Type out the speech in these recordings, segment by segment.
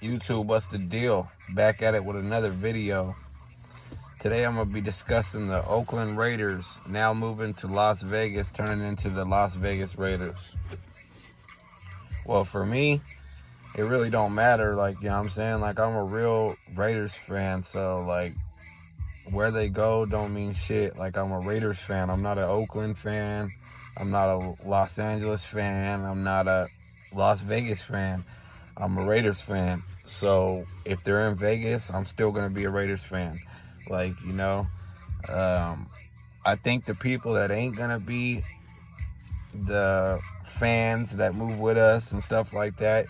YouTube, what's the deal? Back at it with another video. Today I'm going to be discussing the Oakland Raiders now moving to Las Vegas, turning into the Las Vegas Raiders. Well, for me, it really don't matter. Like, you know what I'm saying? Like, I'm a real Raiders fan, so, like, where they go don't mean shit. Like, I'm a Raiders fan. I'm not an Oakland fan. I'm not a Los Angeles fan. I'm not a Las Vegas fan. I'm a Raiders fan. So if they're in Vegas, I'm still going to be a Raiders fan. Like, I think the people that ain't going to be the fans that move with us and stuff like that,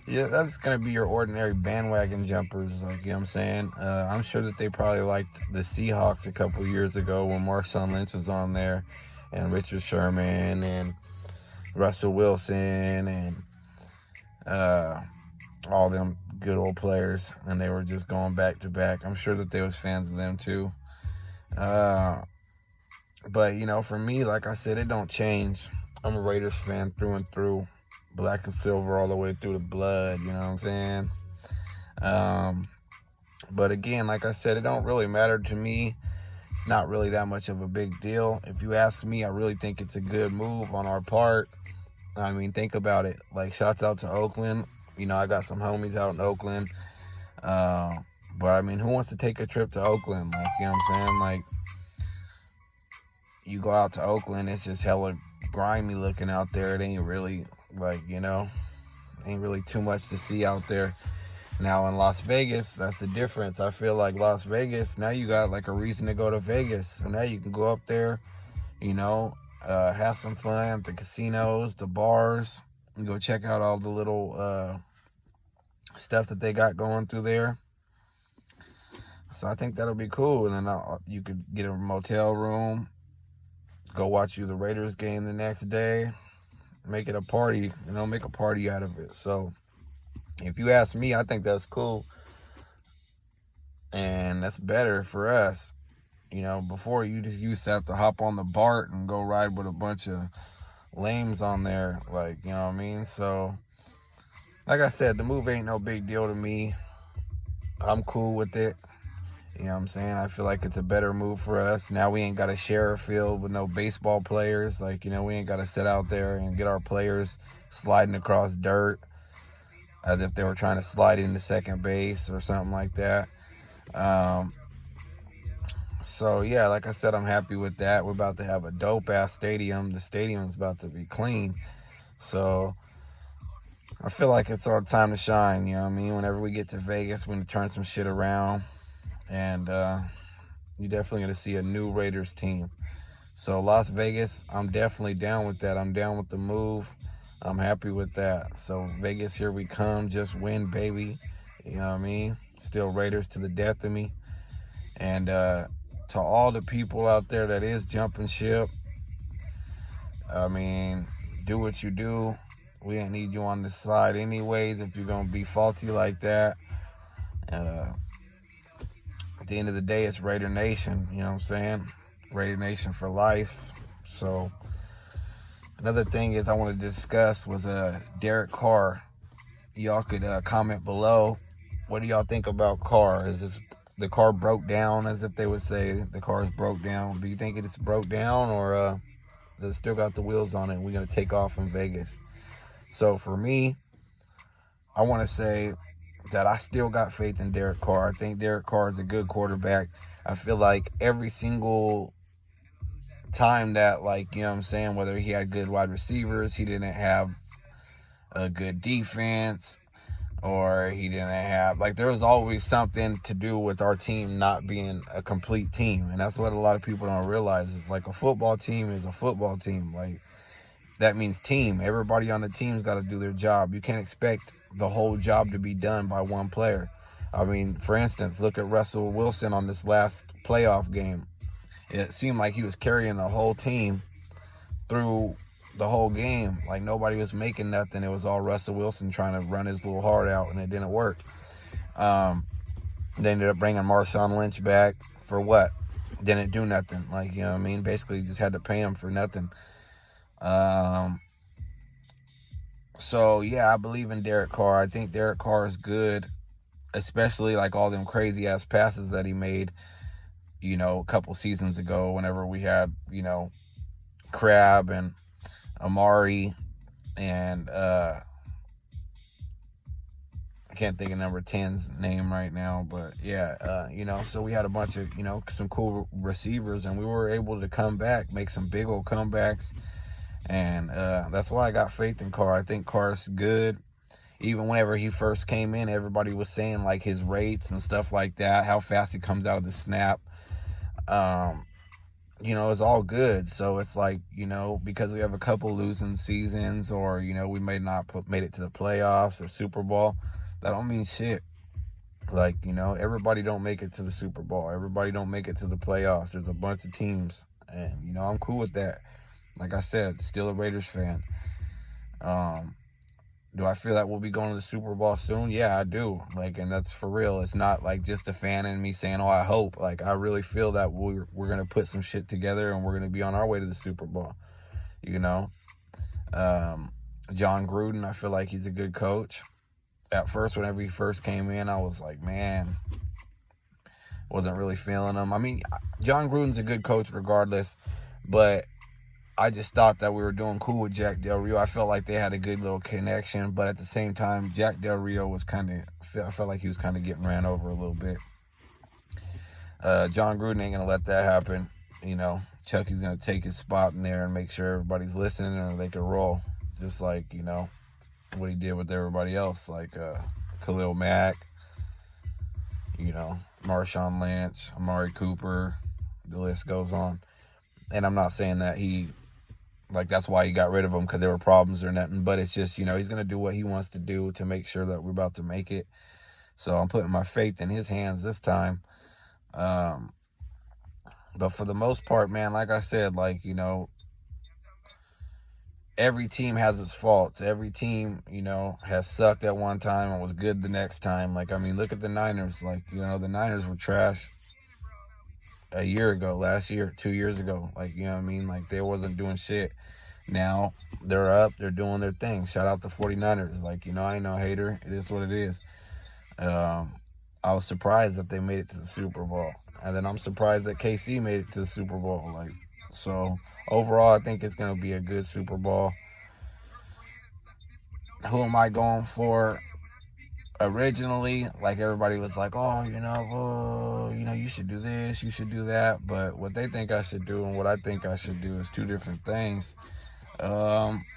yeah, that's going to be your ordinary bandwagon jumpers. Like, you know what I'm saying? I'm sure that they probably liked the Seahawks a couple years ago when Marshawn Lynch was on there and Richard Sherman and Russell Wilson and all them good old players, and they were just going back to back. I'm sure that they was fans of them too. But for me, like I said, it don't change. I'm a Raiders fan through and through, black and silver all the way through the blood. You know what I'm saying? But again, like I said, it don't really matter to me. It's not really that much of a big deal. If you ask me, I really think it's a good move on our part. I mean, think about it. Like, shouts out to Oakland. I got some homies out in Oakland. But I mean, who wants to take a trip to Oakland? Like, you know what I'm saying? Like, you go out to Oakland, it's just hella grimy looking out there. It ain't really, like, ain't really too much to see out there. Now in Las Vegas, that's the difference. I feel like Las Vegas, now you got like a reason to go to Vegas. So now you can go up there, have some fun at the casinos, the bars, and go check out all the little stuff that they got going through there. So I think that'll be cool. And then you could get a motel room, go watch the Raiders game the next day, make it a party, make a party out of it. So if you ask me, I think that's cool. And that's better for us. Before you just used to have to hop on the BART and go ride with a bunch of lames on there. Like, you know what I mean? So, like I said, the move ain't no big deal to me. I'm cool with it. You know what I'm saying? I feel like it's a better move for us. Now we ain't got to share a field with no baseball players. Like, we ain't got to sit out there and get our players sliding across dirt as if they were trying to slide into second base or something like that. So, yeah, like I said, I'm happy with that. We're about to have a dope-ass stadium. The stadium's about to be clean. So, I feel like it's our time to shine, you know what I mean? Whenever we get to Vegas, we're going to turn some shit around. And you're definitely going to see a new Raiders team. So, Las Vegas, I'm definitely down with that. I'm down with the move. I'm happy with that. So, Vegas, here we come. Just win, baby. You know what I mean? Still Raiders to the death of me. And to all the people out there that is jumping ship, I mean, do what you do. We ain't need you on the side anyways if you're going to be faulty like that. At the end of the day, it's Raider Nation, you know what I'm saying? Raider Nation for life. So, another thing is I want to discuss was Derek Carr. Y'all could comment below. What do y'all think about Carr? Is this the car broke down, as if they would say the car is broke down? Do you think it's broke down, or does it still got the wheels on it and we're going to take off from Vegas? So for me, I want to say that I still got faith in Derek Carr. I think Derek Carr is a good quarterback. I feel like every single time that, like, you know what I'm saying, whether he had good wide receivers, he didn't have a good defense, or he didn't have, like, there was always something to do with our team not being a complete team. And that's what a lot of people don't realize. It's like a football team is a football team. Like, that means team. Everybody on the team's got to do their job. You can't expect the whole job to be done by one player. I mean, for instance, look at Russell Wilson on this last playoff game. It seemed like he was carrying the whole team through the whole game. Like, nobody was making nothing. It was all Russell Wilson trying to run his little heart out, and it didn't work. They ended up bringing Marshawn Lynch back for what? Didn't do nothing. Like, you know what I mean? Basically, just had to pay him for nothing. So yeah, I believe in Derek Carr. I think Derek Carr is good, especially like all them crazy ass passes that he made, a couple seasons ago whenever we had, Crab and Amari and I can't think of number 10's name right now, but yeah, so we had a bunch of, some cool receivers, and we were able to come back, make some big old comebacks, and that's why I got faith in Carr. I think Carr's good. Even whenever he first came in, everybody was saying like his rates and stuff like that, how fast he comes out of the snap. It's all good. So it's like, because we have a couple losing seasons, or, we may not made it to the playoffs or Super Bowl, that don't mean shit. Like, everybody don't make it to the Super Bowl. Everybody don't make it to the playoffs. There's a bunch of teams, and, I'm cool with that. Like I said, still a Raiders fan. Do I feel that we'll be going to the Super Bowl soon? Yeah, I do. Like, and that's for real. It's not like just a fan in me saying, oh, I hope. Like, I really feel that we're going to put some shit together, and we're going to be on our way to the Super Bowl. John Gruden, I feel like he's a good coach. At first, whenever he first came in, I was like, man, wasn't really feeling him. I mean, John Gruden's a good coach regardless, but I just thought that we were doing cool with Jack Del Rio. I felt like they had a good little connection, but at the same time, Jack Del Rio was I felt like he was kind of getting ran over a little bit. John Gruden ain't going to let that happen. Chucky's going to take his spot in there and make sure everybody's listening and they can roll. Just like, what he did with everybody else, like Khalil Mack, Marshawn Lynch, Amari Cooper, the list goes on. And I'm not saying that that's why he got rid of them, because there were problems or nothing, but it's just, he's going to do what he wants to do to make sure that we're about to make it. So I'm putting my faith in his hands this time. But for the most part, man, like I said, every team has its faults. Every team, has sucked at one time and was good the next time. Like, I mean, look at the Niners. Like, the Niners were trash a year ago, last year, 2 years ago. Like, Like, they wasn't doing shit. Now they're up, they're doing their thing. Shout out to 49ers. Like, I ain't no hater. It is what it is. I was surprised that they made it to the Super Bowl. And then I'm surprised that KC made it to the Super Bowl. Like, so overall, I think it's going to be a good Super Bowl. Who am I going for? Originally, like, everybody was like, oh, you should do this, you should do that. But what they think I should do and what I think I should do is two different things.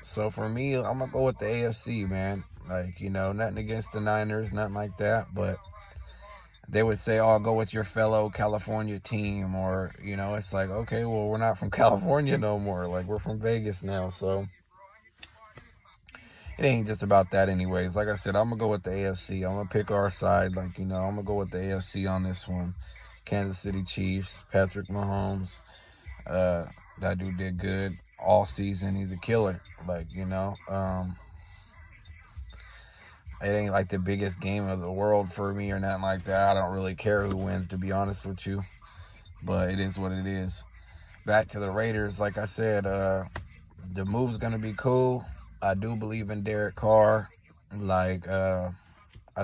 So for me, I'm going to go with the AFC, man. Like, nothing against the Niners, nothing like that. But they would say, oh, go with your fellow California team. Or, it's like, okay, well, we're not from California no more. Like, we're from Vegas now. So it ain't just about that anyways. Like I said, I'm going to go with the AFC. I'm going to pick our side. Like, I'm going to go with the AFC on this one. Kansas City Chiefs, Patrick Mahomes. That dude did good all season. He's a killer. Like, it ain't like the biggest game of the world for me or nothing like that. I don't really care who wins, to be honest with you. But it is what it is. Back to the Raiders, like I said, the move's going to be cool. I do believe in Derek Carr. Like, I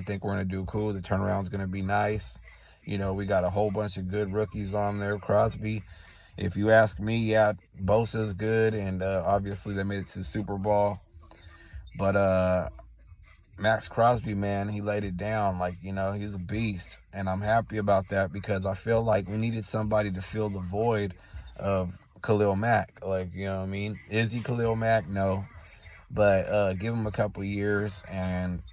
think we're going to do cool. The turnaround's going to be nice. We got a whole bunch of good rookies on there. Crosby, if you ask me, yeah, Bosa's good. And obviously they made it to the Super Bowl. But Max Crosby, man, he laid it down. Like, he's a beast. And I'm happy about that, because I feel like we needed somebody to fill the void of Khalil Mack. Like, you know what I mean? Is he Khalil Mack? No. But give him a couple years and,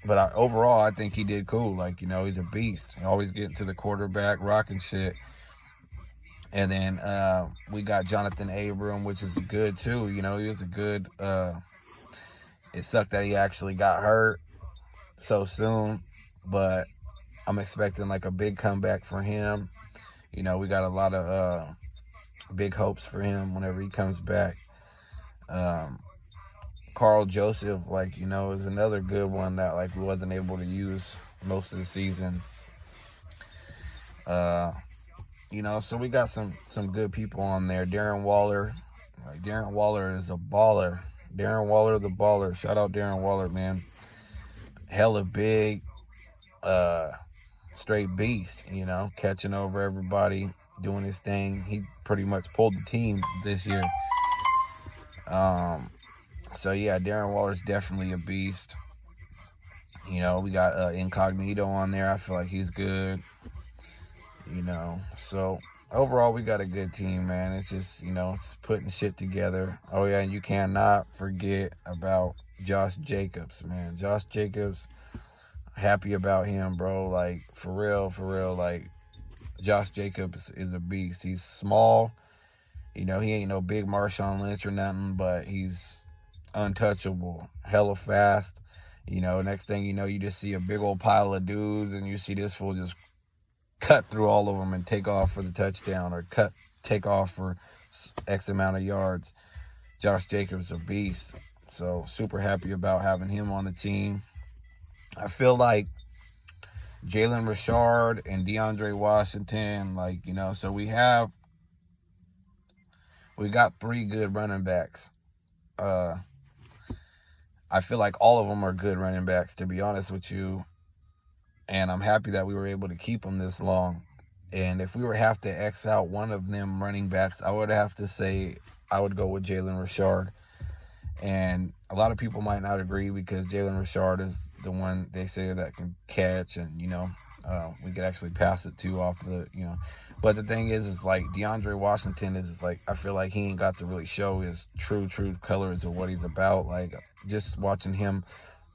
But overall, I think he did cool. Like, he's a beast. Always getting to the quarterback, rocking shit. And then we got Jonathan Abram, which is good too. He was a good... It sucked that he actually got hurt so soon, but I'm expecting like a big comeback for him. We got a lot of big hopes for him whenever he comes back. Carl Joseph, is another good one that we wasn't able to use most of the season. So we got some good people on there. Darren Waller. Darren Waller is a baller. Darren Waller, the baller. Shout out Darren Waller, man. Hella big, straight beast, catching over everybody, doing his thing. He pretty much pulled the team this year. So yeah, Darren Waller's definitely a beast. We got Incognito on there. I feel like he's good. So overall we got a good team, man. It's just, it's putting shit together. Oh yeah, and you cannot forget about Josh Jacobs, man. Josh Jacobs, happy about him, bro. Like, for real, like, Josh Jacobs is a beast. He's small. He ain't no big Marshawn Lynch or nothing, but he's untouchable, hella fast. Next thing you know, you just see a big old pile of dudes, and you see this fool just cut through all of them and take off for the touchdown, or take off for X amount of yards. Josh Jacobs a beast. So super happy about having him on the team. I feel like Jalen Richard and DeAndre Washington, so we got 3 good running backs. I feel like all of them are good running backs, to be honest with you. And I'm happy that we were able to keep them this long. And if we were have to X out one of them running backs, I would have to say I would go with Jalen Richard. And a lot of people might not agree, because Jalen Richard is the one they say that can catch, and we could actually pass it to off the But the thing is like DeAndre Washington is like, I feel like he ain't got to really show his true colors of what he's about. Like, just watching him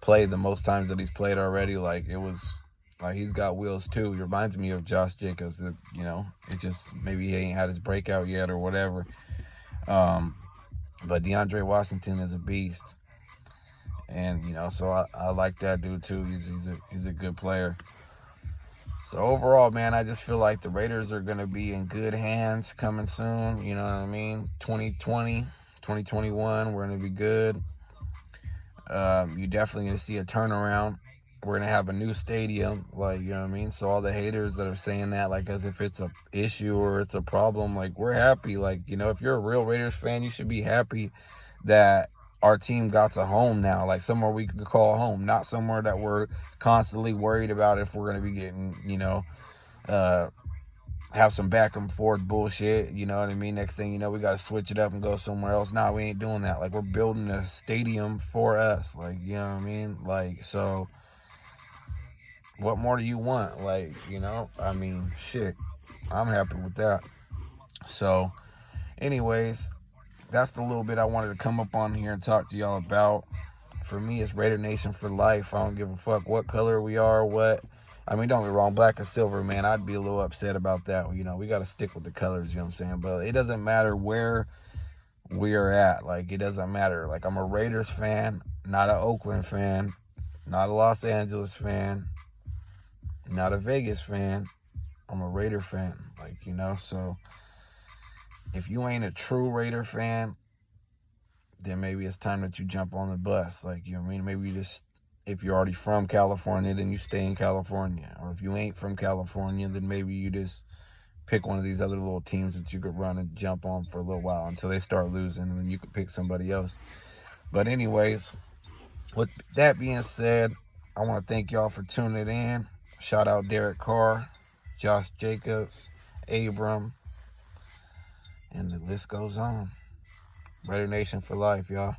play the most times that he's played already, like, it was like he's got wheels too. He reminds me of Josh Jacobs. It just maybe he ain't had his breakout yet or whatever. But DeAndre Washington is a beast, and so I like that dude too. He's a good player. So overall, man, I just feel like the Raiders are gonna be in good hands coming soon. You know what I mean? 2020, 2021, we're gonna be good. You're definitely gonna see a turnaround. We're gonna have a new stadium, like, you know what I mean? So all the haters that are saying that, like, as if it's a issue or it's a problem, like, we're happy. Like, if you're a real Raiders fan, you should be happy that our team got a home now, like somewhere we could call home, not somewhere that we're constantly worried about if we're gonna be getting, have some back and forth bullshit, you know what I mean? Next thing you know, we got to switch it up and go somewhere else. Nah, we ain't doing that. Like, we're building a stadium for us, like, you know what I mean? Like, so what more do you want? Like, I mean, shit, I'm happy with that. So anyways, that's the little bit I wanted to come up on here and talk to y'all about. For me, it's Raider Nation for life. I don't give a fuck what color we are, I mean, don't get me wrong, black or silver, man, I'd be a little upset about that. We got to stick with the colors, you know what I'm saying? But it doesn't matter where we are at. Like, it doesn't matter. Like, I'm a Raiders fan, not an Oakland fan, not a Los Angeles fan, not a Vegas fan. I'm a Raider fan, like, so if you ain't a true Raider fan, then maybe it's time that you jump on the bus. Like, you know what I mean? Maybe you just, if you're already from California, then you stay in California. Or if you ain't from California, then maybe you just pick one of these other little teams that you could run and jump on for a little while until they start losing, and then you could pick somebody else. But anyways, with that being said, I want to thank y'all for tuning in. Shout out Derek Carr, Josh Jacobs, Abram, and the list goes on. Raider Nation for life, y'all.